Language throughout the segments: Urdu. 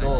2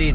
3.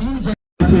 3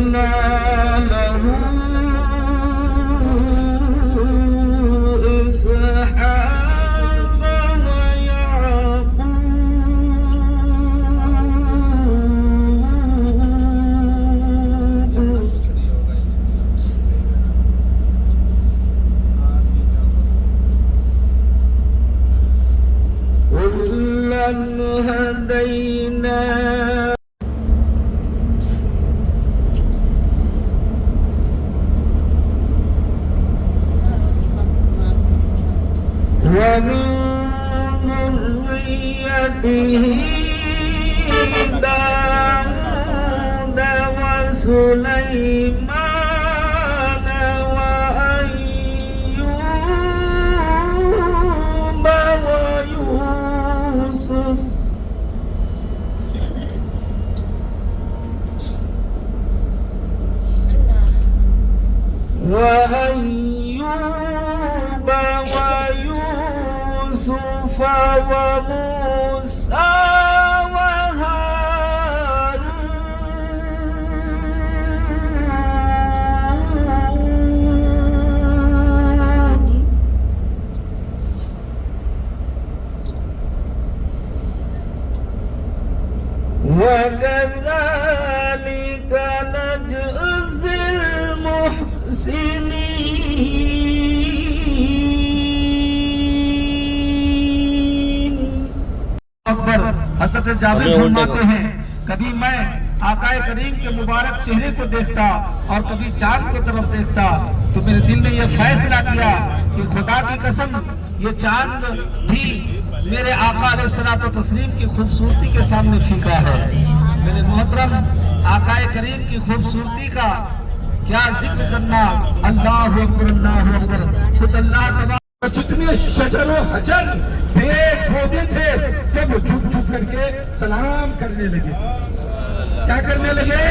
وَوَهَبْنَا لَهُ إِسْحَاقَ وَيَعْقُوبَ كُلًّا هَدَيْنَا ومن ذريته داود وسليمان وأيوب ويوسف ويوسف وموسى وهارون وكذلك نجزي المحسنين. اکبر حضرت جابر فرماتے ہیں کبھی میں آقا کریم کے مبارک چہرے کو دیکھتا اور کبھی چاند کی طرف دیکھتا تو میرے دل نے یہ فیصلہ کیا کہ خدا کی قسم یہ چاند بھی میرے آقا علیہ الصلوۃ والتسلیم کی خوبصورتی کے سامنے پھیکا ہے. میرے محترم آقا کریم کی خوبصورتی کا کیا ذکر کرنا. اللہ اکبر اللہ اکبر. خود اللہ تبارک جتنے شجر و حجر پیڑ پودے تھے سب جھک جھک کر کے سلام کرنے لگے. کیا کرنے لگے؟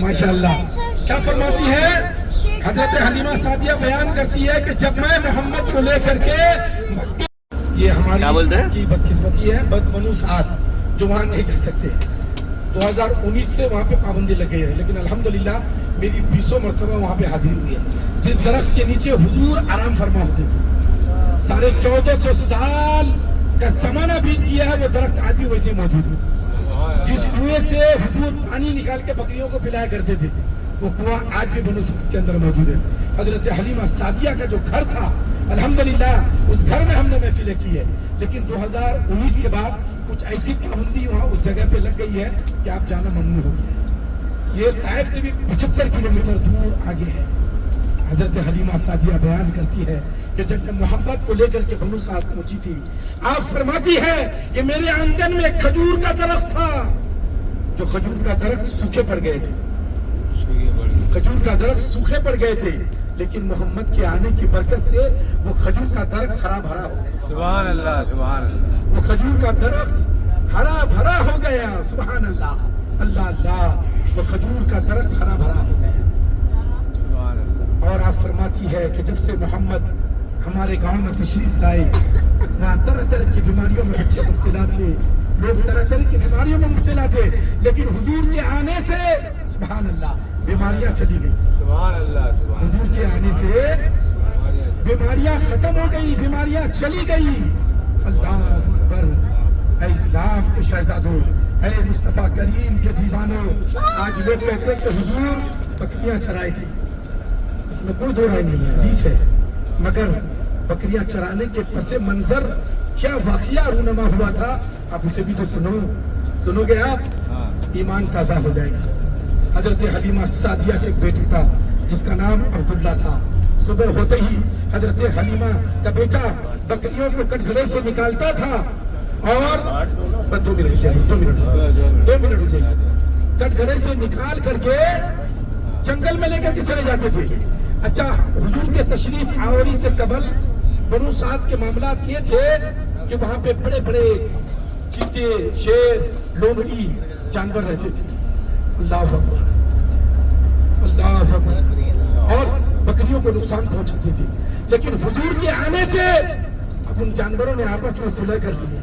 ماشاء اللہ. کیا فرماتی ہے حضرت حلیمہ سعدیہ؟ بیان کرتی ہے کہ جب میں محمد کو لے کر کے یہ ہماری کی بدقسمتی ہے بدمنوسات جو وہاں نہیں جا سکتے. 2019 سے وہاں پہ پابندی لگ گئی ہے لیکن الحمدللہ میری 20 مرتبہ وہاں پہ حاضری ہوئی ہے. جس درخت کے نیچے حضور آرام فرما ہوتے تھے 1450 سال کا زمانہ بیت گیا ہے وہ درخت آج بھی ویسے موجود ہے. جس کنویں سے حضور پانی نکال کے بکریوں کو پلایا کرتے تھے وہ کنواں آج بھی بنو سعد کے اندر موجود ہے. حضرت حلیمہ سعدیہ کا جو گھر تھا الحمدللہ اس گھر میں ہم نے محفلیں کی ہے. لیکن 2019 کے بعد کچھ ایسی پابندی وہاں اس جگہ پہ لگ گئی ہے کہ آپ جانا ممنوع ہو گیا. یہ طائف سے بھی 75 کلومیٹر دور آگے ہے. حضرت حلیمہ سعدیہ بیان کرتی ہے کہ جب میں محمد کو لے کر کے بنو سعد پہنچی تھی آپ فرماتی ہے کہ میرے آنگن میں کھجور کا درخت تھا. جو کھجور کا درخت سوکھے پڑ گئے تھے. کھجور کا درخت سوکھے پڑ گئے تھے لیکن محمد کے آنے کی برکت سے وہ کھجور کا درخت ہرا بھرا ہو گیا. سبحان اللہ سبحان اللہ. وہ کھجور کا درخت ہرا بھرا ہو گیا. سبحان اللہ اللہ اللہ. وہ کھجور کا درخت ہرا بھرا ہو گیا. اور آپ فرماتی ہے کہ جب سے محمد ہمارے گاؤں میں تشریف لائے وہاں طرح طرح کی بیماریوں میں بچے مبتلا تھے. لوگ طرح طرح کی بیماریوں میں مبتلا تھے لیکن حضور کے آنے سے سبحان اللہ بیماریاں چلی گئی. سبحان اللہ. حضور کے آنے سے بیماریاں ختم ہو گئی بیماریاں چلی گئی. اللہ اکبر. اے اسلام کے شہزادوں اے مصطفیٰ کریم کے دیوانوں آج لوگ کہتے ہیں کہ حضور بکریاں چرائے تھے. اس میں کوئی دو رائے نہیں ہے حدیث ہے مگر بکریاں چرانے کے پس منظر کیا واقعہ رونما ہوا تھا آپ اسے بھی تو سنو گے آپ ایمان تازہ ہو جائے گا. حضرت حلیمہ سعدیہ کے ایک بیٹا تھا جس کا نام عبداللہ تھا. صبح ہوتے ہی حضرت حلیمہ کا بیٹا بکریوں کو کٹگھرے سے نکالتا تھا اور 2 منٹ ہو جائے کٹگھرے سے نکال کر کے جنگل میں لے کر کے چلے جاتے تھے. اچھا حضور کے تشریف آوری سے قبل بنو سعد کے معاملات یہ تھے کہ وہاں پہ بڑے بڑے چیتے شیر لومڑی جانور رہتے تھے. اللہ اکبر اللہ اکبر. اور بکریوں کو نقصان پہنچاتے تھے لیکن حضور کے آنے سے اب ان جانوروں نے آپس میں صلح کر لی ہے.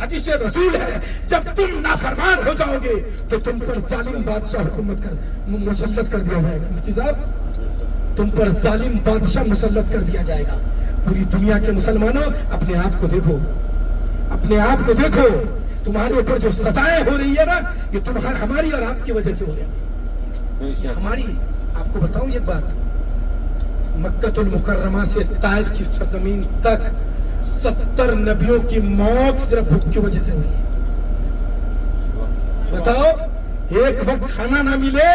حدیث رسول ہے جب تم نافرمان ہو جاؤ گے تو تم پر ظالم بادشاہ حکومت مسلط کر دیا جائے گا. مفتی صاحب تم پر ظالم بادشاہ مسلط کر دیا جائے گا. پوری دنیا کے مسلمانوں اپنے آپ کو دیکھو, اپنے آپ کو دیکھو. تمہارے اوپر جو سزائیں ہو رہی ہے نا یہ تمہاری ہماری اور آپ کی وجہ سے ہو رہی ہے. ہماری آپ کو بتاؤں ایک بات, مکہ المکرمہ سے طائف کی سرزمین تک 70 نبیوں کی موت صرف بھوک کی وجہ سے ہوئی ہے. بتاؤ, ایک وقت کھانا نہ ملے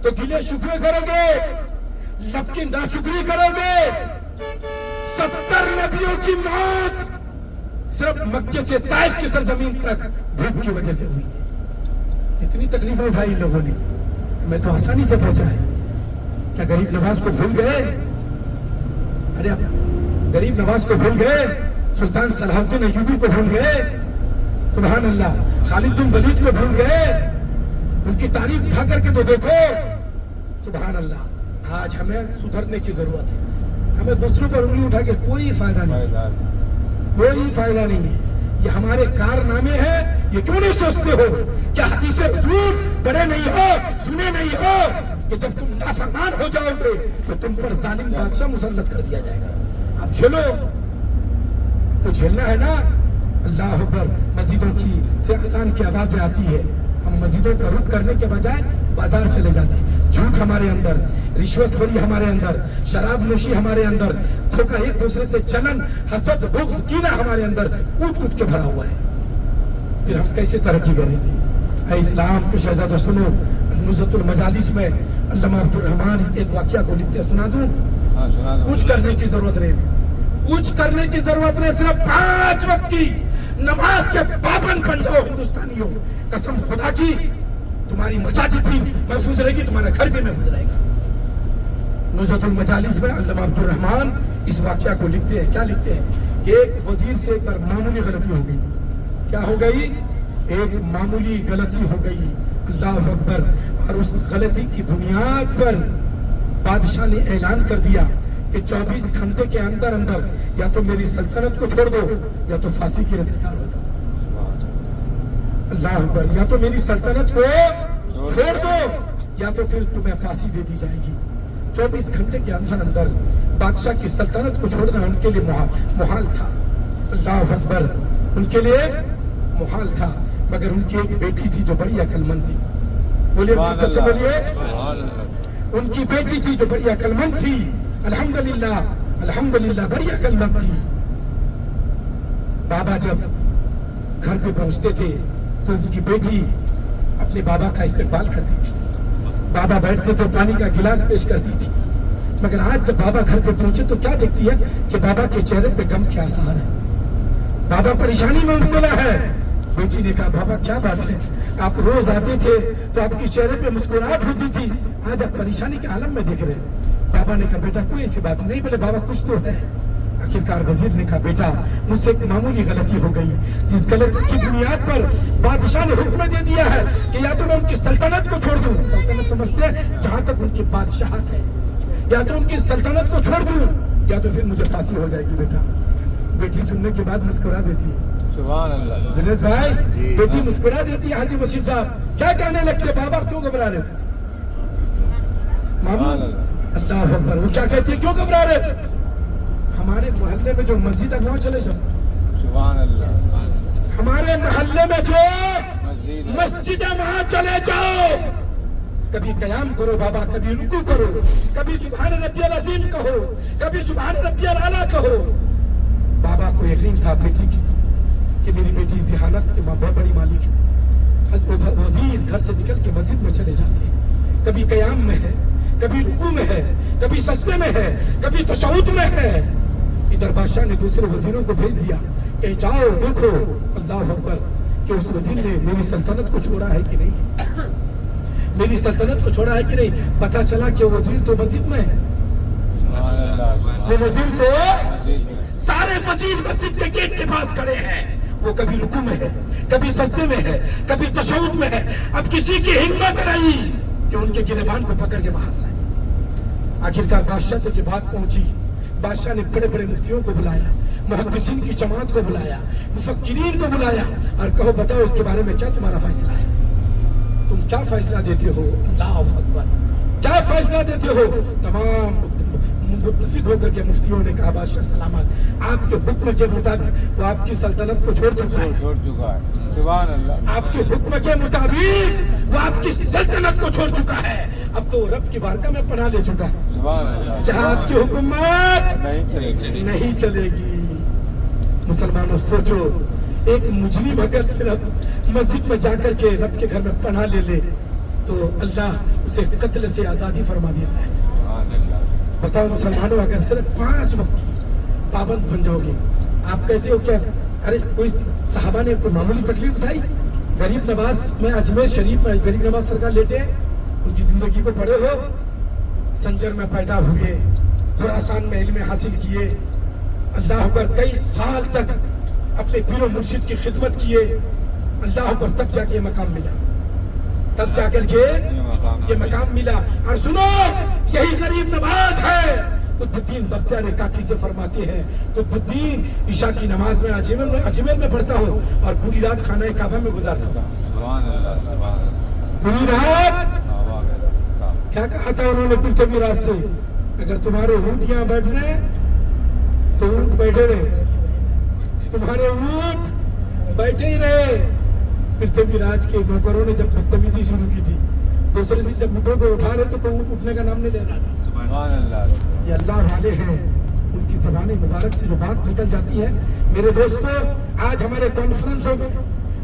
تو گلے شکوے کرو گے, لب کی ناشکری کرو گے. 70 نبیوں کی موت صرف مکے سے طائف کی سرزمین تک بھوک کی وجہ سے ہوئی ہے. اتنی تکلیفیں اٹھائی ان لوگوں نے, میں تو آسانی سے پہنچا ہے. کیا غریب نواز کو بھول گئے؟ ارے غریب نواز کو بھول گئے؟ سلطان صلاح الدین ایوبی کو بھول گئے؟ سبحان اللہ. خالد بن ولید کو بھول گئے؟ ان کی تاریخ اٹھا کر کے تو دیکھو. سبحان اللہ. آج ہمیں سدھرنے کی ضرورت ہے. ہمیں دوسروں پر انگلی اٹھا کے کوئی فائدہ نہیں, کوئی فائدہ نہیں ہے. یہ ہمارے کارنامے ہیں. یہ کیوں نہیں سوچتے ہو کہ حدیث رسول پڑھے نہیں ہو, سنے نہیں ہو کہ جب تم نافرمان ہو جاؤ گے تو تم پر ظالم بادشاہ مسلط کر دیا جائے گا. اب جھیلو تو جھیلنا ہے نا. اللہ اکبر. مسجدوں کی سے اذان کی آوازیں آتی ہے, ہم مسجدوں کا رخ کرنے کے بجائے بازار چلے جاتے ہیں. جھوٹ ہمارے اندر, رشوت خوری ہمارے اندر, شراب نوشی ہمارے اندر, دھوکہ, ایک دوسرے سے جلن, حسد, بغض, کینہ ہمارے اندر کوٹ کوٹ کے بھرا ہوا ہے. پھر ہم کیسے ترقی کریں گے؟ اے اسلام کے شہزادہ سنو, نزہت المجالس میں علامہ عبد الرحمان ایک واقعہ کو لکھتے, سنا دوں؟ کچھ کرنے کی ضرورت نہیں, کچھ کرنے کی ضرورت نہیں. صرف 5 وقت کی نماز کے پابند بن جاؤ ہندوستانیوں. قسم خدا کی تمہاری مساجد بھی محفوظ رہے گی, تمہارا گھر بھی محفوظ رہے گا. نزہت المجالس میں علامہ عبد الرحمان اس واقعہ کو لکھتے ہیں. کیا لکھتے ہیں کہ ایک وزیر سے ایک بار معمولی غلطی ہو گئی. کیا ہو گئی؟ ایک معمولی غلطی ہو گئی. اللہ اکبر. اور اس غلطی کی بنیاد پر بادشاہ نے اعلان کر دیا کہ 24 گھنٹے کے اندر اندر یا تو میری سلطنت کو چھوڑ دو یا تو پھانسی کے لیے تیار ہو جاؤ. اللہ اکبر. یا تو میری سلطنت کو چھوڑ دو یا تو پھر تمہیں پھانسی دے دی جائے گی. 24 گھنٹے کے اندر اندر بادشاہ کی سلطنت کو چھوڑنا ان کے لیے محال تھا. اللہ اکبر. ان کے لیے محال تھا. مگر ان کی ایک بیٹی تھی جو بڑی عقل مند تھی. بولیے محبت سے بولیے. ان کی بیٹی تھی جو بڑی عقل مند تھی. الحمدللہ, الحمدللہ, بڑی عقل مند تھی. بابا جب گھر پہ پہنچتے تھے تو ان کی بیٹی اپنے بابا کا استقبال کرتی تھی. بابا بیٹھتے تھے پانی کا گلاس پیش کرتی تھی. مگر آج جب بابا گھر پہ پہنچے تو کیا دیکھتی ہے کہ بابا کے چہرے پہ غم کے آثار ہے. بابا پریشانی میں مبتلا ہے. بیٹی نے کہا بابا کیا بات ہے, آپ روز آتے تھے تو آپ کے چہرے پہ مسکراہٹ ہوتی تھی, آج آپ پریشانی کے عالم میں دیکھ رہے ہیں. بابا نے کہا بیٹا کوئی ایسی بات نہیں. بولے بابا کچھ تو ہے. آخرکار وزیر نے کہا بیٹا مجھ سے ایک معمولی غلطی ہو گئی, جس غلطی کی بنیاد پر بادشاہ نے حکم دے دیا ہے کہ یا تو میں ان کی سلطنت کو چھوڑ دوں. سلطنت سمجھتے ہیں جہاں تک ان کی بادشاہت ہے, یا تو ان کی سلطنت کو چھوڑ دوں یا تو پھر مجھے پھانسی ہو جائے گی. بیٹا بیٹی سننے کے بعد مسکرا دیتی ہے. سبحان اللہ. جنید بھائی بیٹی مسکرا دیتی ہے. حاجی مشیر صاحب کیا کہنے لگتے, بابا کیوں گھبرا رہے مامو؟ اللہ اکبر. وہ کیا کہتی ہے کیوں گھبرا رہے؟ ہمارے محلے میں جو مسجد ہے وہاں چلے جاؤ. سبحان اللہ. ہمارے محلے میں جو مسجد ہے وہاں چلے جاؤ. کبھی قیام کرو بابا, کبھی رکوع کرو, کبھی سبحان ربی العظیم کہو, کبھی سبحان ربی الاعلیٰ کہو. بابا کو یقین تھا بیٹی کی کہ میری بیٹی ذہانت کے بہت بڑی مالک ہے. وزیر گھر سے نکل کے مسجد میں چلے جاتے ہیں. کبھی قیام میں ہے, کبھی رکوع میں ہے, کبھی سجدے میں ہے, کبھی تشہد میں ہے. ادھر بادشاہ نے دوسرے وزیروں کو بھیج دیا کہ جاؤ دیکھو اللہ اکبر کہ اس وزیر نے میری سلطنت کو چھوڑا ہے کہ نہیں, میری سلطنت کو چھوڑا ہے کہ نہیں. پتا چلا کہ وزیر تو مسجد میں ہے. وہ وزیر تو سارے وزیر مسجد کے گیٹ کے پاس کھڑے ہیں. وہ کبھی رکوع میں ہے, کبھی سجدے میں ہے, کبھی تشہد میں ہے. اب کسی کی ہمت نہیں کہ ان کے گریبان کو پکڑ کے باہر لائے. آخرکار بادشاہ تک یہ بات پہنچی. بادشاہ نے بڑے بڑے مفتیوں کو بلایا, محدثین کی جماعت کو بلایا, مفکرین کو بلایا اور کہو بتاؤ اس کے بارے میں کیا تمہارا فیصلہ ہے, تم کیا فیصلہ دیتے ہو؟ اللہ اکبر, کیا فیصلہ دیتے ہو؟ تمام متفق ہو کر کے مفتیوں نے کہا بادشاہ سلامت, آپ کے حکم کے مطابق وہ آپ کی سلطنت کو چھوڑ چکا ہے, سبحان اللہ. آپ کے حکم کے مطابق وہ آپ کی سلطنت کو چھوڑ چکا ہے, اب تو رب کی بارگاہ میں پناہ لے چکا ہے, سبحان اللہ. جہاں آپ کی حکومت نہیں نہیں چلے گی. مسلمانوں سوچو, ایک مجرم اگر صرف مسجد میں جا کر کے رب کے گھر میں پناہ لے لے تو اللہ اسے قتل سے آزادی فرما دیتا ہے. بتاؤ مسلمانوں, اگر صرف 5 وقت کی پابند بن جاؤ گے, آپ کہتے ہو کیا ارے کوئی صحابہ نے کوئی معمولی تکلیف اٹھائی؟ غریب نواز میں اجمیر شریف میں غریب نواز سرکار لیتے ہیں, ان کی زندگی کو پڑھے ہو, سنجر میں پیدا ہوئے, خراسان میں علم حاصل کیے, اللہ اکبر 23 سال تک اپنے پیر و مرشد کی خدمت کیے, اللہ اکبر تب جا کے یہ مقام ملا, تب جا کر کے یہ مقام ملا. اور سنو, یہی غریب نواز ہے قطب الدین بختیار کاکی سے فرماتے ہیں, قطب الدین عشاء کی نماز میں اجمیر میں پڑھتا ہوں اور پوری رات خانہ کعبہ میں گزارتا ہوں. سبحان اللہ, سبحان اللہ. پوری رات کیا کہا تھا انہوں نے پرتھوی راج سے, اگر تمہارے اونٹ یہاں بیٹھ رہے تو اونٹ بیٹھے رہے, تمہارے اونٹ بیٹھے ہی رہے. پرتھوی راج کے نوکروں نے جب بدتمیزی شروع کی تھی, دوسرے دن جب اونٹوں کو اٹھا رہے تو کوئی اونٹ اٹھنے کا نام نہیں لے رہا تھا. سبحان اللہ. یہ اللہ والے ہیں, ان کی زبان مبارک سے جو بات نکل جاتی ہے. میرے دوستو, آج ہمارے کانفرنسوں میں,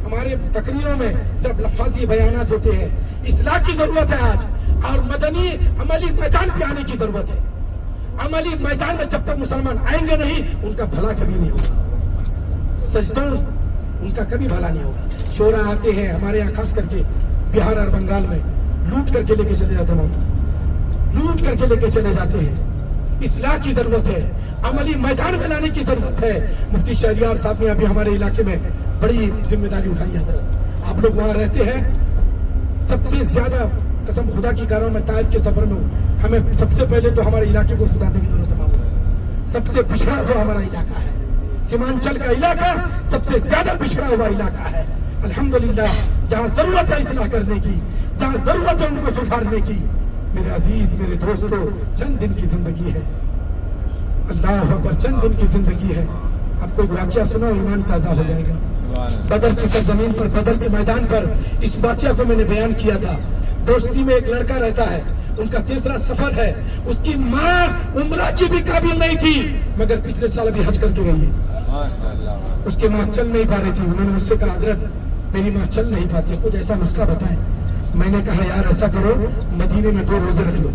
ہمارے تقریروں میں صرف لفاظی بیانات ہوتے ہیں. اصلاح کی ضرورت ہے آج, اور مدنی عملی میدان پہ آنے کی ضرورت ہے. عملی میدان میں جب تک مسلمان آئیں گے نہیں, ان کا بھلا کبھی نہیں ہوگا. سجدوں ان کا کبھی بھلا نہیں ہوگا. شورا آتے ہیں ہمارے یہاں, خاص کر کے بہار اور بنگال میں, لوٹ کر کے لے کے چلے جاتے ہیں, لوٹ کر کے لے کے چلے جاتے ہیں. اصلاح کی ضرورت ہے, عملی میدان میں لانے کی ضرورت ہے. مفتی شہریار صاحب نے ابھی ہمارے علاقے میں بڑی ذمہ داری اٹھائی ہے. حضرت آپ لوگ وہاں رہتے ہیں, سب سے زیادہ قسم خدا کی کہہ رہا ہوں, میں طائف کے سفر میں ہوں, ہمیں سب سے پہلے تو ہمارے علاقے کو سدھارنے کی ضرورت ہے. سب سے پچھڑا ہوا ہمارا علاقہ ہے, سیمانچل کا علاقہ سب سے زیادہ پچھڑا ہوا علاقہ ہے. الحمدللہ جہاں ضرورت ہے اصلاح کرنے کی, جہاں ضرورت ہے ان کو سدھارنے کی, میرے عزیز میرے دوستو, چند دن کی زندگی ہے. اللہ اکبر, چند دن کی زندگی ہے. آپ کو ایک واقعہ سنو, ایمان تازہ ہو جائے گا. بدر کی سرزمین پر, بدر کے میدان پر اس واقعہ کو میں نے بیان کیا تھا. دوستی میں ایک لڑکا رہتا ہے, ان کا 3را سفر ہے. اس کی ماں عمرہ کی بھی قابل نہیں تھی, مگر پچھلے سال ابھی حج کر کے گئی ہے. اس کی ماں چل نہیں پا رہی تھی. انہوں نے مجھ سے کہا حضرت میری ماں چل نہیں پاتی, کچھ ایسا نسخہ بتائیں. میں نے کہا یار ایسا کرو, مدینے میں 2 روزے رکھ لو.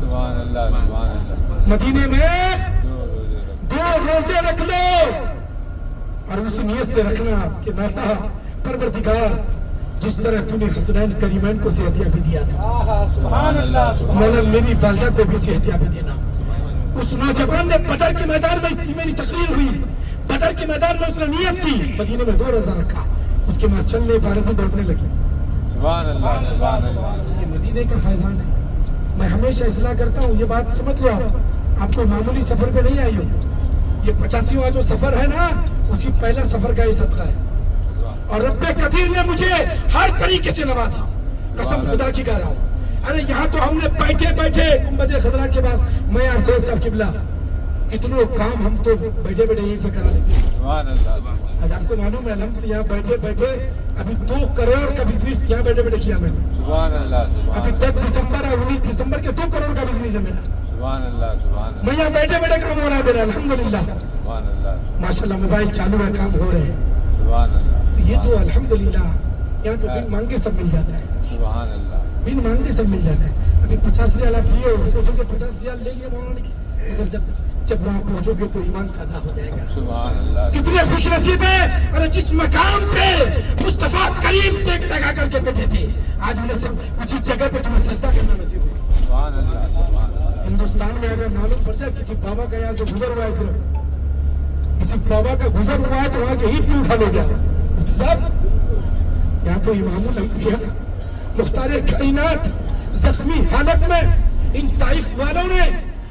سبحان اللہ, سبحان اللہ. مدینے میں 2 روزے رکھ لو, اور اس نیت سے رکھنا کہ میں پروردگار جس طرح تو نے حسنین کریمین کو صحت یابی دیا تھا, سبحان اللہ. مولا میری والدہ کو بھی صحت یابی دینا. اس نوجوان نے بدر کے میدان میں میری تقریر ہوئی, بدر کے میدان میں اس نے نیت کی, مدینے میں 2 روزہ رکھا. اس کی ماں چل نہیں پا رہی تھی, دوڑنے لگی. سبحان اللہ, سبحان اللہ. یہ مدینے کا فیضان ہے. میں ہمیشہ اصلاح کرتا ہوں, یہ بات سمجھ لو. آپ کو معمولی سفر پہ نہیں آئی ہو, یہ 85واں جو سفر ہے نا, اسی پہلا سفر کا یہ صدقہ ہے. اور رب قدیر نے مجھے ہر طریقے سے نوازا, قسم خدا کی کہہ رہا ہوں. ارے یہاں تو ہم نے بیٹھے بیٹھے گنبد خضرا کے بعد میں اور سید صاحب قبلہ اتنوں کام ہم تو بیٹھے بیٹھے یہیں سے کرا لیتے ہیں. سبحان اللہ. آج آپ کو معلوم ہے الحمدللہ یہاں بیٹھے بیٹھے ابھی 2 کروڑ کا بزنس یہاں بیٹھے بیٹھے کیا میں نے. سبحان اللہ. ابھی 10 دسمبر اور 19 دسمبر کے 2 کروڑ کا بزنس ہے میرا. سبحان اللہ, سبحان اللہ. میں یہاں بیٹھے بیٹھے کام ہو رہا ہے میرا الحمدللہ. سبحان اللہ, ماشاءاللہ موبائل چالو ہے, کام ہو رہے ہیں. سبحان اللہ. تو یہ تو الحمدللہ یہاں تو بن مانگے سب مل جاتا ہے, سبحان اللہ. بن مانگے سب مل جاتا ہے. ابھی 50 ریال آپ لیے ہو, سوچو کہ 50 ریال لے لیے وہاں نے, مگر جب وہاں پہنچو گے تو ایمان تازہ ہو جائے گا. سبحان اللہ. کتنے خوش نصیب ہے. ارے جس مقام پہ مصطفیٰ کریم ٹیک لگا کر کے بیٹھے تھے, آج ہمیں سب اسی جگہ پہ تمہیں سجدہ کرنا نصیب ہوا. سبحان اللہ, سبحان اللہ. ہندوستان میں اگر معلوم پڑ جائے کسی بابا کا یہاں سے گزر ہوا ہے, صرف کسی بابا کا گزر ہوا ہے تو وہاں کے اینٹ بھی اٹھا لو گیا. صاحب یہاں تو امام الانبیاء مختار کائنات زخمی حالت میں ان طائف والوں نے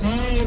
3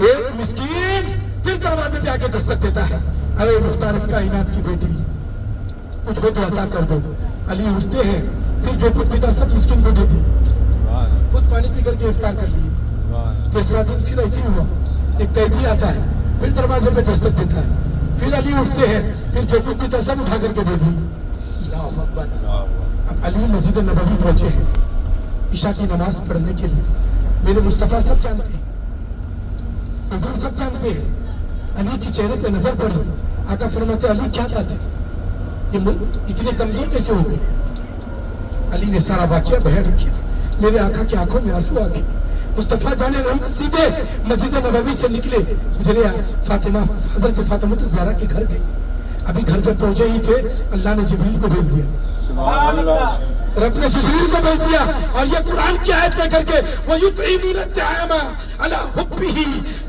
ایک مسکین پھر دروازے پہ آ کے دستک دیتا ہے، ارے مختار کائنات کی بیٹی کچھ ہو تو عطا کر دو۔ علی اٹھتے ہیں، پھر جو کچھ پیتا سب مسکین کو دے دی، خود پانی پی کر کے افطار کر لیے۔ تیسرا دن پھر ایسے ہی ہوا، ایک قیدی آتا ہے، پھر دروازے پہ دستک دیتا ہے، پھر علی اٹھتے ہیں، پھر جو کچھ پیتا سب اٹھا کر کے دے دی۔ اللہ اکبر۔ اب علی مسجد نبوی پہنچے ہیں عشاء کی نماز پڑھنے کے لیے۔ میرے مصطفیٰ سب جانتے ہیں، حضور سب جانتے ہیں، علی کے چہرے پہ نظر پڑی، آقا فرماتے علی کیا بات ہے، یہ اتنے کمزور کیسے ہو گئے؟ علی نے سارا واقعہ بیان کیا، میرے آقا کی آنکھوں میں آنسو آ گئے۔ مصطفیٰ جانے رحمت سیدھے مسجد نبوی سے نکلے، گزرے فاطمہ حضرت فاطمہ الزہرا کے گھر گئے۔ ابھی گھر پہ پہنچے ہی تھے، اللہ نے جبریل کو بھیج دیا، رب نے جبریل کو بھیج دیا، اور یہ قرآن کی آیت لے کر کے وَيُطْعِمُونَ الطَّعَامَ عَلَىٰ حُبِّهِ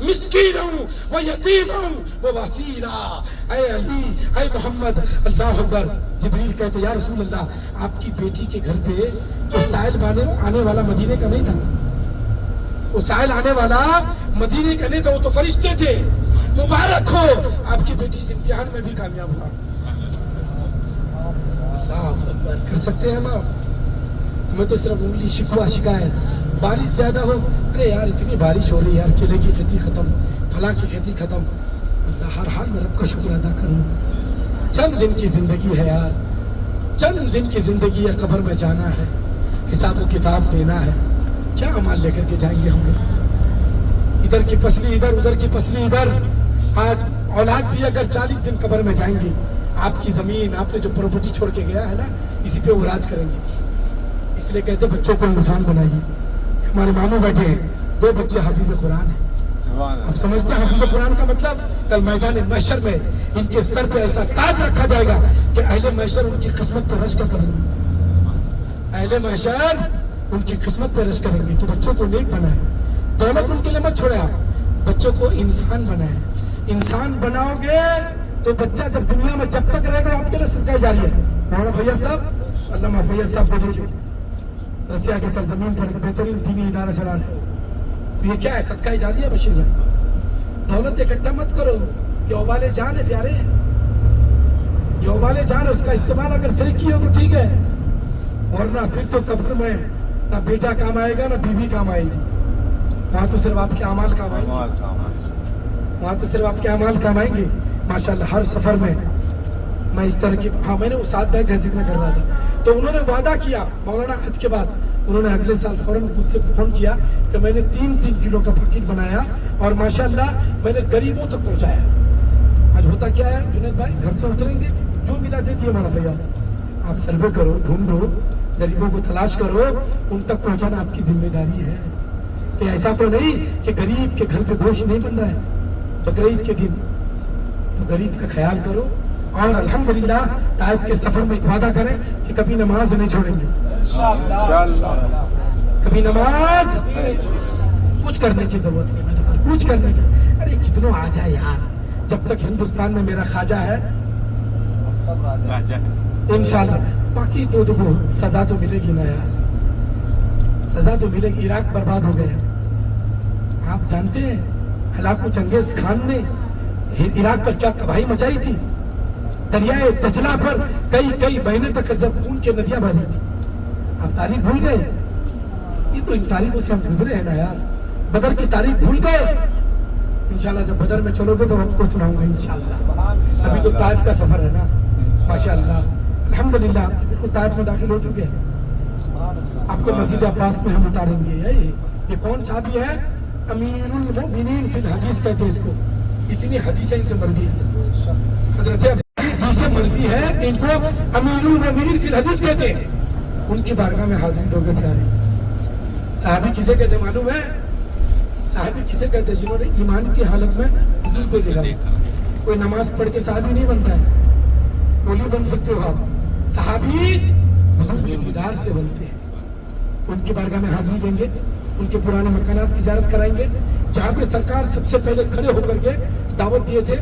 مِسْكِينًا وَيَتِيمًا وَأَسِيرًا۔ اے علی، اے محمد، اللہ اکبر۔ جبریل کہتے یا رسول اللہ، آپ کی بیٹی کے گھر پہ تو سائل آنے والا مدینے کا نہیں تھا، وہ سائل آنے والا مدینے کا نہیں تھا، وہ تو فرشتے تھے، مبارک ہو آپ کی بیٹی اس امتحان میں بھی کامیاب ہوا۔ کر سکتے ہیں ہم؟ ہمیں تو صرف انگلی شکوہ شکایت، بارش زیادہ ہو، ارے یار اتنی بارش ہو رہی ہے یار، کیلے کی کھیتی ختم، پھلاں کی کھیتی ختم۔ اللہ ہر حال میں رب کا شکر ادا کروں، چند دن کی زندگی ہے یار، چند دن کی زندگی ہے، قبر میں جانا ہے، حساب و کتاب دینا ہے، کیا عمل لے کر کے جائیں گے ہم لوگ؟ ادھر کی پسلی ادھر، ادھر کی پسلی ادھر۔ آج اولاد بھی اگر 40 دن قبر میں جائیں گی، آپ کی زمین، آپ نے جو پراپرٹی چھوڑ کے گیا ہے نا، اسی پہ وہ راج کریں گے۔ اس لیے کہتے بچوں کو انسان بنائیے۔ ہمارے ماموں بیٹھے ہیں، 2 بچے حافظ قرآن ہیں، آپ سمجھتے ہیں حافظ قرآن کا مطلب؟ کل میدان محشر میں ان کے سر پہ ایسا تاج رکھا جائے گا کہ اہل محشر ان کی قسمت پہ رشک کریں گے، اہل محشر ان کی قسمت پہ رشک کریں گے۔ تو بچوں کو نیک بنائیں، دولت ان کے لیے مت چھوڑے، آپ بچوں کو انسان بنائیں۔ انسان بناؤ گے تو بچہ جب دنیا میں جب تک رہے گا آپ کے لیے صدقہ جاری ہے۔ مولانا فیاض صاحب، علامہ فیاض صاحب کو دیکھیں، رسیا کے سرزمین پر ایک بہترین دینی ادارہ چلا رہے ہیں، تو یہ کیا ہے؟ صدقہ جاری ہے بشیر بھائی۔ دولت اکٹھا مت کرو، یہ اوبالے جان ہے پیارے، یہ اوبالے جان ہے، اس کا استعمال اگر صحیح کیا تو ٹھیک ہے، ورنہ پھر تو قبر میں نہ بیٹا کام آئے گا نہ بیوی کام آئے گی، وہاں تو صرف آپ کے اعمال کام آئیں گے، وہاں تو صرف آپ کے اعمال کام آئیں گے۔ ماشاءاللہ ہر سفر میں میں اس طرح کی، ہاں میں نے وہ 7 بیگ کا ذکر کر رہا تھا، تو انہوں نے وعدہ کیا مولانا حج کے بعد، انہوں نے اگلے سال فوراً مجھ سے فون کیا کہ میں نے 3 کلو کا پیکٹ بنایا اور ماشاءاللہ میں نے غریبوں تک پہنچایا۔ آج ہوتا کیا ہے جنید بھائی، گھر سے اتریں گے جو ملا دیتی ہے ہمارا فیاض، آپ سروے کرو، ڈھونڈو، غریبوں کو تلاش کرو، ان تک پہنچانا آپ کی ذمہ داری ہے۔ کہ ایسا تو نہیں کہ غریب کے گھر پہ گوشت نہیں بن رہا ہے بقرعید کے دن، تو غریب کا خیال کرو، اور الحمدللہ طائف کے سفر میں ایک وعدہ کریں کہ کبھی نماز نہیں چھوڑیں گے، کبھی نماز کچھ کرنے کی ضرورت نہیں، میں تو کچھ کرنے کی، ارے کتنوں آ جائے یار، جب تک ہندوستان میں میرا خواجہ ہے انشاءاللہ، باقی تو دیکھو سزا تو ملے گی نا یار، سزا تو ملے گی۔ عراق برباد ہو گیا، آپ جانتے ہیں ہلاکو چنگیز خان نے عراق پر کیا تباہی مچائی تھی، دریائے دجلہ پر کئی مہینے تک خون کے ندیاں بہی تھی۔ آپ تاریخ بھول گئے؟ یہ تو ان تاریخوں سے ہم گزرے ہیں نا یار، بدر کی تاریخ بھول گئے؟ انشاءاللہ جب بدر میں چلو گے تو آپ کو سناؤں گا انشاءاللہ۔ ابھی تو طائف کا سفر ہے نا، ماشاءاللہ الحمدللہ بالکل طائف میں داخل ہو چکے ہیں، آپ کو مسجد عباس میں ہم اتاریں گے۔ یہ کون صحابی ہے؟ امیر المؤمنین فی الحدیث کہتے ہیں اس کو، اتنی حدیثیں ان سے مروی ہے، حضرت حدیث سے مروی ہے کہ ان کو امیر المؤمنین فی الحدیث کہتے ہیں۔ ان کی بارگاہ میں حاضری دو گے پیارے۔ صحابی کسے کہتے معلوم ہے؟ صحابی کسے کہتے ہیں؟ جنہوں نے ایمان کی حالت میں حضور کو دیکھا۔ کوئی نماز پڑھ کے صحابی نہیں بنتا ہے، ولی بن سکتے ہو آپ، صحابی حضور کے دیدار سے بنتے ہیں۔ ان کی بارگاہ میں حاضری دیں گے، ان کے پرانے مکانات کی زیارت کرائیں گے، جہاں پہ سرکار سب سے پہلے کھڑے ہو کر کے دعوت دیے تھے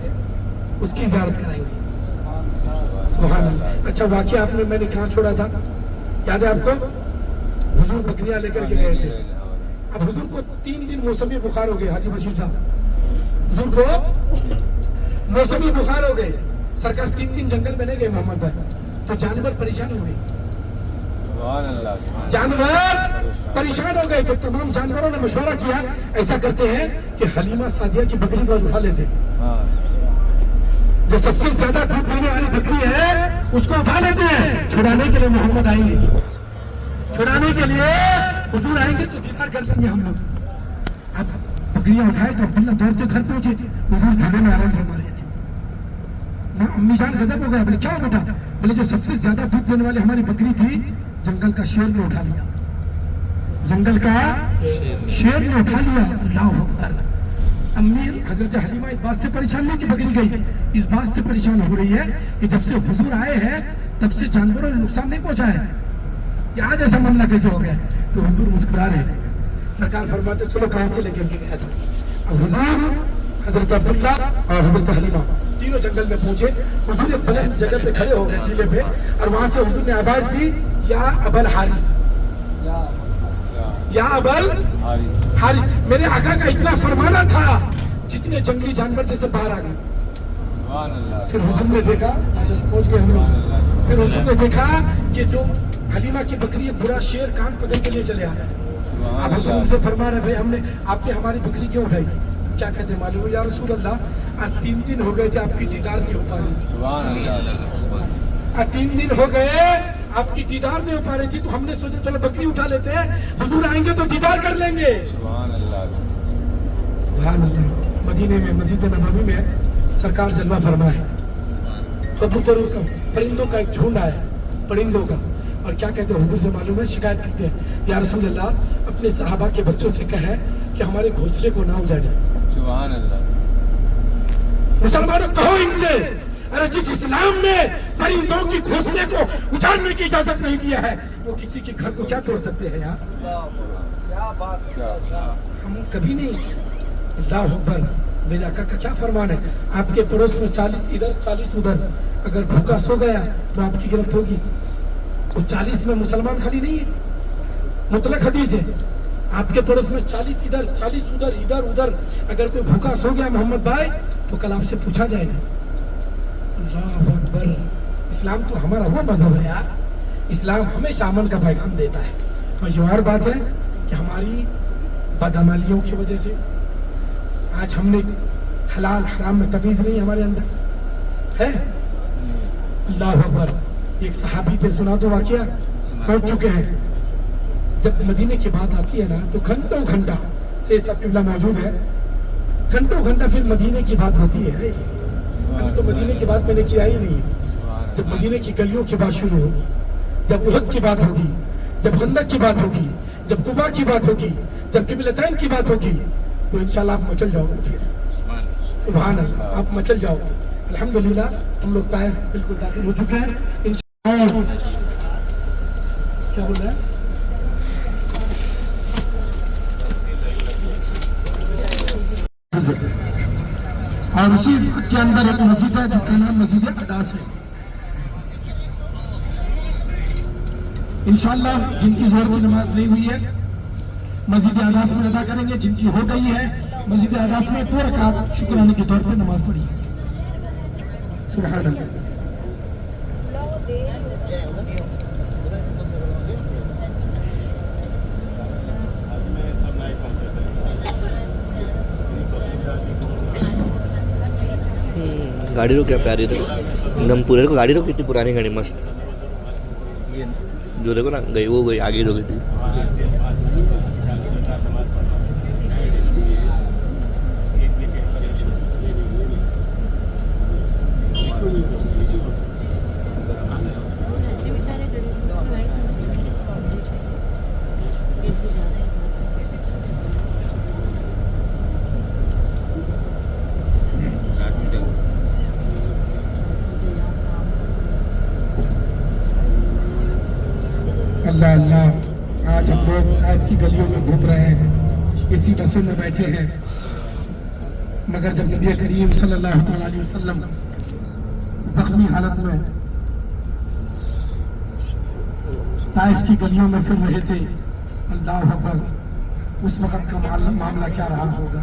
اس کی زیارت کرائیں گے۔ سبحان اللہ۔ اچھا واقعہ آپ نے میں نے کہاں چھوڑا تھا یاد ہے آپ کو؟ حضور بکریاں لے کر کے گئے تھے، اب حضور کو 3 دن موسمی بخار ہو گئے، حاجی بشیر صاحب حضور کو موسمی بخار ہو گئے, سرکار 3 دن جنگل میں نہیں گئے محمد بھائی, تو جانور پریشان ہو گئے, جانور پریشان ہو گئے. تو تمام جانوروں نے مشورہ کیا, ایسا کرتے ہیں کہ حلیمہ سعدیہ کی بکری کو اٹھا لیتے, جو سب سے زیادہ دودھ دینے والی بکری ہے اس کو اٹھا لیتے ہیں. چھڑانے کے لیے محمد آئیں گے, چھڑانے کے لیے حضور آئیں گے تو دیدار کر لیں گے ہم لوگ. اب بکریاں اٹھائے تو عبداللہ دوڑتے گھر پہنچے, حضور جھولے میں آرام فرما رہے تھے. امی جان غضب ہو گیا, بولے کیا بیٹا؟ بولے جو سب سے زیادہ دودھ دینے والی ہماری بکری تھی جنگل کا شیر نے اٹھا لیا, جنگل کا شیر نے اٹھا لیا. اللہ اکبر. امی حضرت حلیمہ اس بات سے پریشان نہیں کہ بکری گئی, اس بات سے پریشان ہو رہی ہے کہ جب سے حضور آئے ہیں تب سے جانوروں نے نقصان نہیں پہنچا ہے, کہ آج ایسا معاملہ کیسے ہو گیا؟ تو حضور مسکرا رہے ہیں. سرکار فرماتے چلو کہاں سے لے کے گیا تھا. اب حضور, حضرت عبداللہ اور حضرت حلیمہ تینوں جنگل میں پہنچے. حضور ایک بلند جگہ پہ کھڑے ہو گئے ٹیلے پہ, اور وہاں سے حضور نے آواز دی, یا ابل حارث, یا ابل حارث. میرے آقا کا اتنا فرمانا تھا جتنے جنگلی جانور جیسے باہر آ گئے. پھر حضور نے دیکھا, پہنچ گئے ہم لوگ, پھر حضور نے دیکھا کہ جو حلیمہ کی بکری ایک برا شیر کان پکڑ کے لیے چلے آ رہا ہے. اب حضور ان سے فرما رہے بھائی آپ نے ہماری بکری کیوں اٹھائی؟ کیا کہتے ہیں معلوم ہے یا رسول اللہ, آج 3 دن ہو گئے تھے آپ کی دیدار نہیں ہو پا رہی تھی. آج 3 دن ہو گئے آپ کی دیدار نہیں ہو پا رہی تھی, تو ہم نے سوچا چلو بکری اٹھا لیتے ہیں, حضور آئیں گے تو دیدار کر لیں گے. سبحان اللہ. مدینے میں مسجد نبوی میں سرکار جلوہ فرما ہے. کبوتروں کا, پرندوں کا ایک جھنڈ آیا, پرندوں کا, اور کیا کہتے ہیں حضور سے معلوم ہے, شکایت کرتے ہیں یا رسول اللہ اپنے صحابہ کے بچوں سے کہیں کہ ہمارے گھونسلے کو نہ اجاڑ جائے. سبحان اللہ. مسلمانوں کہو ان سے, ارے جس اسلام نے پرندوں کی گھونسلے کو اجاڑنے کی اجازت نہیں دیا ہے وہ کسی کے گھر کو کیا توڑ سکتے ہیں یار؟ ہم کبھی نہیں. اللہ اکبر. میرے آقا کا کیا فرمان ہے, آپ کے پڑوس میں 40 ادھر 40 ادھر, اگر بھوکا سو گیا تو آپ کی گرفت ہوگی. وہ 40 میں مسلمان خالی نہیں ہے, مطلق حدیث ہے. آپ کے پڑوس میں 40 ادھر 40 ادھر, ادھر ادھر, اگر کوئی بھوکا سو گیا محمد بھائی تو کل آپ سے پوچھا جائے گا. اللہ اکبر. اسلام تو ہمارا وہ مذہب ہے یار, اسلام ہمیشہ امن کا پیغام دیتا ہے. اور یہ اور بات ہے کہ ہماری بدعمالیوں کی وجہ سے آج ہم نے حلال حرام میں تمیز نہیں ہمارے اندر ہے. اللہ اکبر. ایک صحابی تھے, سنا دو واقعہ, پہنچ چکے ہیں. جب مدینے کی بات آتی ہے نا تو گھنٹوں گھنٹہ سے سب قبلہ موجود ہے, گھنٹوں گھنٹہ پھر مدینے کی بات ہوتی ہے. تو مدینے کی بات میں نے کیا ہی نہیں ہے. جب مدینے کی گلیوں کی بات شروع ہوگی, جب احد کی بات ہوگی, جب خندق کی بات ہوگی, جب قبا کی بات ہوگی, جب قبلتین کی بات ہوگی, تو انشاءاللہ آپ مچل جاؤ گے. پھر سبحان اللہ, آپ مچل جاؤ گے. الحمدللہ ہم لوگ طائف بالکل داخل ہو چکے ہیں. کیا بول رہے ہیں؟ اور اسی کے اندر ایک مسجد ہے جس کا نام مسجد عداس ہے. انشاءاللہ جن کی ظہر کی نماز نہیں ہوئی ہے مسجد عداس میں ادا کریں گے, جن کی ہو گئی ہے مسجد عداس میں 2 رکعت شکرانے کے طور پر نماز پڑھی. سبحان اللہ. گاڑی رو کیا پیاری دیکھو, ایک دم پورے کو گاڑی رو, کتنی پرانی گاڑی مست جو دیکھو نا, گئی وہ گئی آگے جو گئی تھی. اللہ اللہ. آج ہم لوگ طائف کی گلیوں میں گھوم رہے ہیں, اسی بسوں میں بیٹھے ہیں, مگر جب نبی کریم صلی اللہ علیہ وسلم زخمی حالت میں طائف کی گلیوں میں پھر رہے تھے, اللہ اکبر, اس وقت کا معاملہ کیا رہا ہوگا.